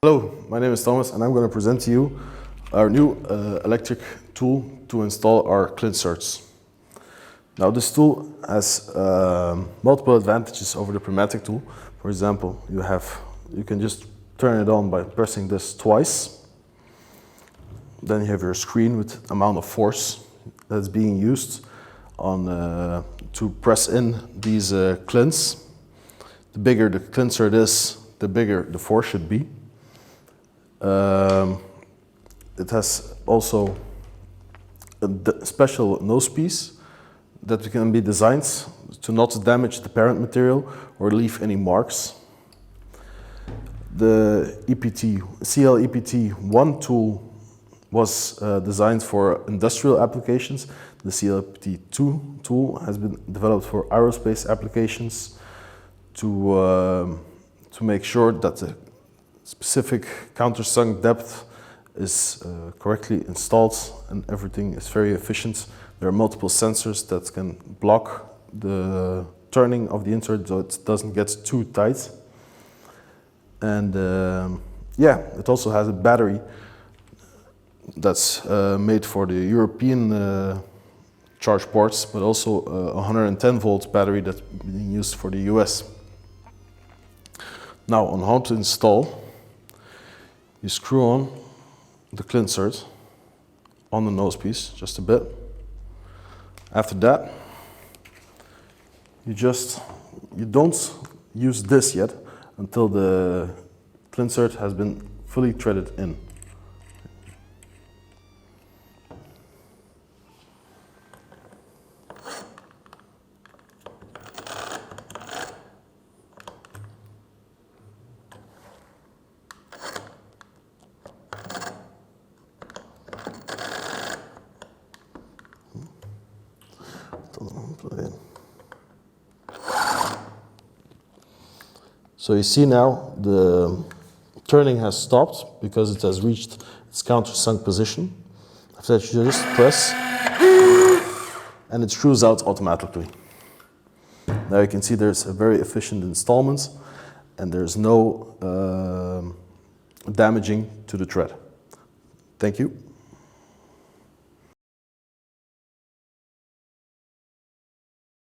Hello, my name is Thomas and I'm going to present to you our new electric tool to install our Clinserts. Now this tool has multiple advantages over the pneumatic tool. For example, you can just turn it on by pressing this twice. Then you have your screen with amount of force that's being used on to press in these clins. The bigger the Clinsert is, the bigger the force should be. It has also a special nose piece that can be designed to not damage the parent material or leave any marks. The CLPTC tool was designed for industrial applications. The CLPTC tool has been developed for aerospace applications to make sure that the specific countersunk depth is correctly installed and everything is very efficient. There are multiple sensors that can block the turning of the insert so it doesn't get too tight. And it also has a battery that's made for the European charge ports, but also a 110 volt battery that's being used for the US. Now, on how to install, you screw on the Clinsert on the nose piece just a bit. After that, you don't use this yet until the Clinsert has been fully threaded in. So you see now the turning has stopped because it has reached its countersunk position. After that you just press and it screws out automatically. Now you can see there's a very efficient installment and there's no damaging to the thread. Thank you.